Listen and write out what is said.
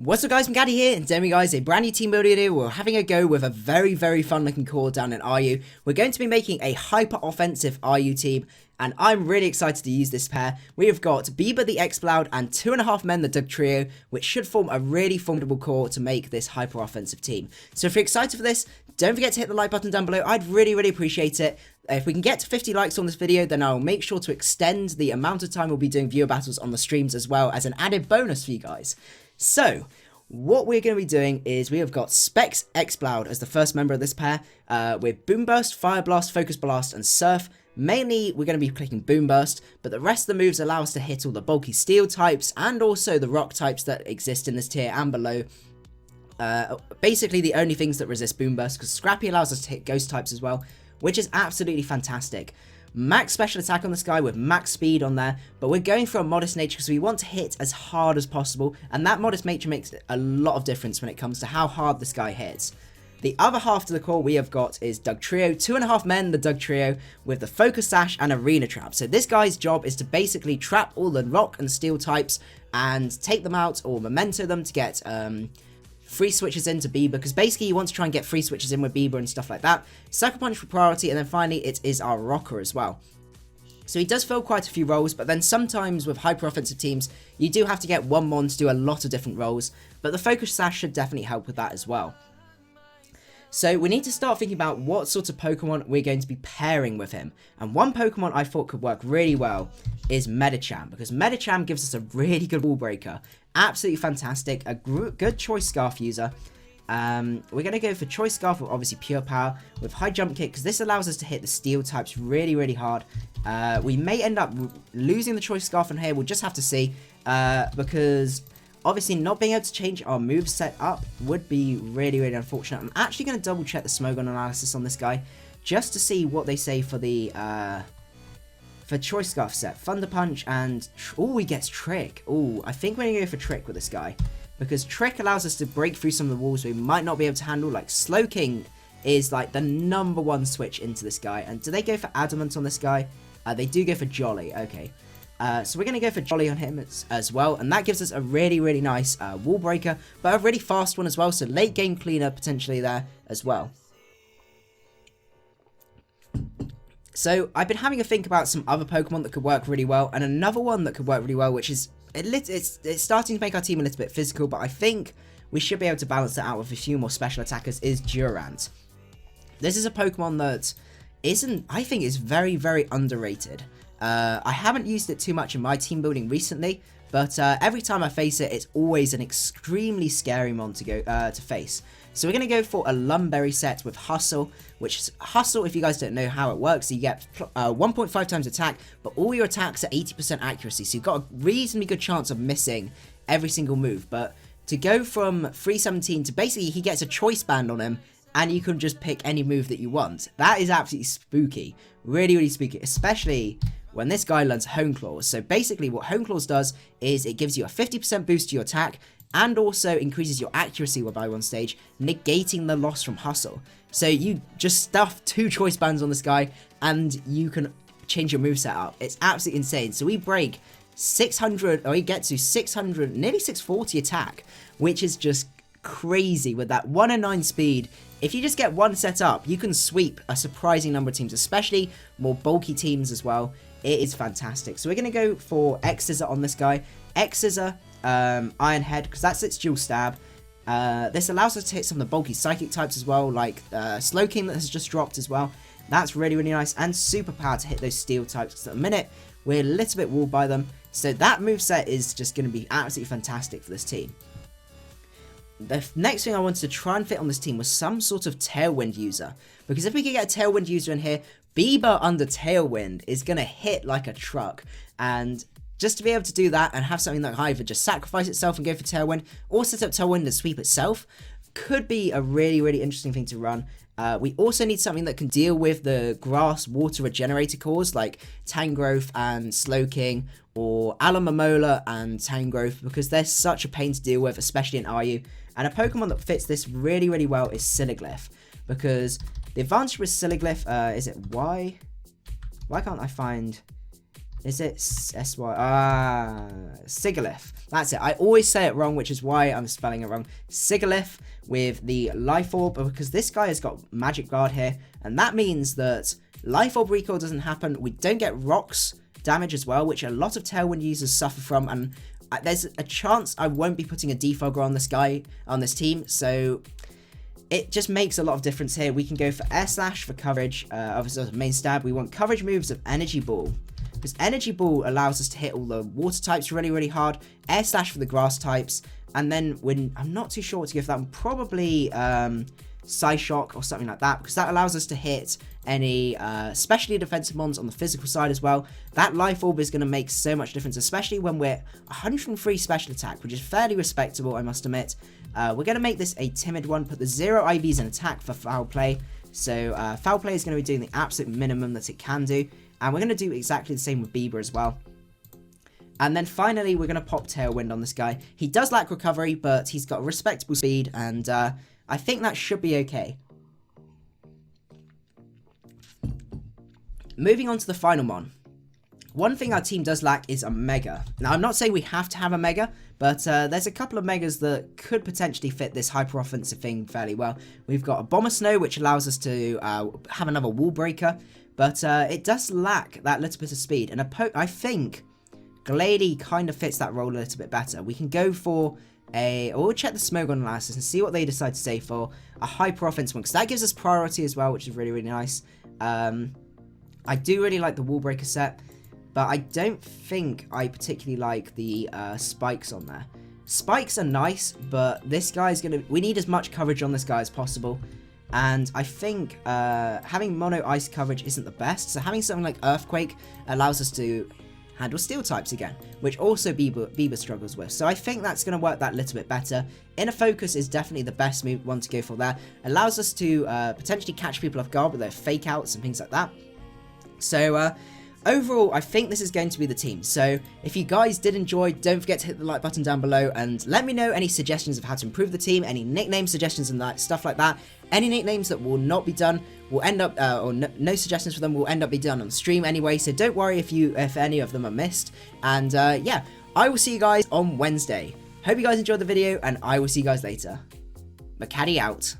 What's up guys, macadii here, and today guys, a brand new team builder video. We're having a go with a very fun looking core down in RU. We're going to be making a hyper offensive RU team, and I'm really excited to use this pair. We have got Bieber the Exploud and 2.5 men the Dugtrio, which should form a really formidable core to make this hyper offensive team. So if you're excited for this, don't forget to hit the like button down below. I'd really appreciate it. If we can get to 50 likes on this video, then I'll make sure to extend the amount of time we'll be doing viewer battles on the streams as well as an added bonus for you guys. So, what we're going to be doing is we have got Specs Exploud as the first member of this pair, with Boomburst, Fire Blast, Focus Blast, and Surf. Mainly, we're going to be clicking Boomburst, but the rest of the moves allow us to hit all the bulky steel types and also the rock types that exist in this tier and below. Basically, the only things that resist Boomburst, because Scrappy allows us to hit ghost types as well, which is absolutely fantastic. Max special attack on this guy with max speed on there, but we're going for a modest nature because we want to hit as hard as possible, and that modest nature makes a lot of difference when it comes to how hard this guy hits. The other half to the core we have got is Dugtrio, 2.5 men the Dugtrio with the Focus Sash and Arena Trap. So this guy's job is to basically trap all the rock and steel types and take them out or memento them to get free switches into Bieber, because basically you want to try and get free switches in with Bieber and stuff like that. Sucker Punch for priority, and then finally it is our rocker as well. So he does fill quite a few roles, but then sometimes with hyper offensive teams you do have to get one mon to do a lot of different roles, but the Focus Sash should definitely help with that as well. So we need to start thinking about what sort of Pokemon we're going to be pairing with him. And one Pokemon I thought could work really well is Medicham, because Medicham gives us a really good wall breaker. Absolutely fantastic. A good Choice Scarf user. We're going to go for Choice Scarf with obviously Pure Power with High Jump Kick, because this allows us to hit the steel types really hard. We may end up losing the Choice Scarf in here. We'll just have to see, because obviously not being able to change our move set up would be really unfortunate. I'm actually going to double check the Smogon analysis on this guy just to see what they say for the for Choice Scarf set. Thunder Punch and he gets Trick. I think we're going to go for Trick with this guy, because Trick allows us to break through some of the walls we might not be able to handle. Like Slow King is like the #1 switch into this guy. And do they go for Adamant on this guy? They do go for Jolly. Okay. So we're going to go for Jolly on him as well, and that gives us a really nice wall breaker, but a really fast one as well, so late game cleaner potentially there as well. So I've been having a think about some other Pokemon that could work really well, and another one that could work really well, which is, it's starting to make our team a little bit physical, but I think we should be able to balance that out with a few more special attackers, is Durant. This is a Pokemon that I think is very underrated. I haven't used it too much in my team building recently, but every time I face it, it's always an extremely scary mon to go to face. So we're going to go for a Lumberry set with Hustle, which is Hustle, if you guys don't know how it works, you get 1.5 times attack, but all your attacks are 80% accuracy, so you've got a reasonably good chance of missing every single move. But to go from 317 to basically he gets a choice band on him, and you can just pick any move that you want. That is absolutely spooky, really spooky, especially when this guy learns Hone Claws. So basically what Hone Claws does is it gives you a 50% boost to your attack and also increases your accuracy by one stage, negating the loss from Hustle. So you just stuff 2 choice bands on this guy and you can change your moveset up. It's absolutely insane. So we break 600, or he gets to 600, nearly 640 attack, which is just crazy with that 1 in 9 speed. If you just get one set up, you can sweep a surprising number of teams, especially more bulky teams as well. It is fantastic. So we're going to go for X-Scissor on this guy. X-Scissor, Iron Head, because that's its dual stab. This allows us to hit some of the bulky psychic types as well, like Slow King that has just dropped as well. That's really nice. And Super Power to hit those steel types, because at the minute we're a little bit walled by them. So that moveset is just going to be absolutely fantastic for this team. The next thing I wanted to try and fit on this team was some sort of Tailwind user, because if we could get a Tailwind user in here, Bieber under Tailwind is going to hit like a truck, and just to be able to do that and have something that either just sacrifice itself and go for Tailwind, or set up Tailwind and sweep itself, could be a really interesting thing to run. We also need something that can deal with the grass water regenerator cores like Tangrowth and Slowking, or Alomomola and Tangrowth, because they're such a pain to deal with, especially in RU. And a Pokemon that fits this really well is Siliglyph, because the advantage with Siliglyph, is it why can't I find Is it S-Y? Sigalith. That's it. I always say it wrong, which is why I'm spelling it wrong. Sigalith with the Life Orb, because this guy has got Magic Guard here, and that means that Life Orb recoil doesn't happen. We don't get rocks damage as well, which a lot of Tailwind users suffer from, and there's a chance I won't be putting a defogger on this guy, on this team, so it just makes a lot of difference here. We can go for Air Slash for coverage, obviously main stab. We want coverage moves of Energy Ball, because Energy Ball allows us to hit all the water types really, really hard. Air Slash for the grass types, and then when I'm not too sure what to go for that one, probably Psyshock or something like that, because that allows us to hit any specially defensive mons on the physical side as well. That Life Orb is going to make so much difference, especially when we're 103 special attack, which is fairly respectable, I must admit. We're going to make this a timid one, put the 0 IVs in attack for Foul Play. So Foul Play is going to be doing the absolute minimum that it can do, and we're going to do exactly the same with Bieber as well. And then finally, we're going to pop Tailwind on this guy. He does lack recovery, but he's got respectable speed, and I think that should be okay. Moving on to the final mon. One thing our team does lack is a Mega. Now, I'm not saying we have to have a Mega, but there's a couple of Megas that could potentially fit this hyper-offensive thing fairly well. We've got a Bomber Snow, which allows us to have another Wall Breaker, but it does lack that little bit of speed, and I think Glady kind of fits that role a little bit better. We can go for we'll check the Smogon analysis and see what they decide to say for a hyper offense one, because that gives us priority as well, which is really, really nice. I do really like the Wall Breaker set, but I don't think I particularly like the spikes on there. Spikes are nice, but this guy's we need as much coverage on this guy as possible, and I think having mono ice coverage isn't the best, so having something like Earthquake allows us to handle steel types again, which also Bieber struggles with. So I think that's going to work that little bit better. Inner Focus is definitely the best one to go for there. Allows us to potentially catch people off guard with their fake outs and things like that. So overall, I think this is going to be the team. So if you guys did enjoy, don't forget to hit the like button down below and let me know any suggestions of how to improve the team, any nickname suggestions and stuff like that. Any nicknames that will not be done will end up, or no suggestions for them will end up be done on stream anyway, so don't worry if any of them are missed. And yeah, I will see you guys on Wednesday. Hope you guys enjoyed the video, and I will see you guys later. Macadii out.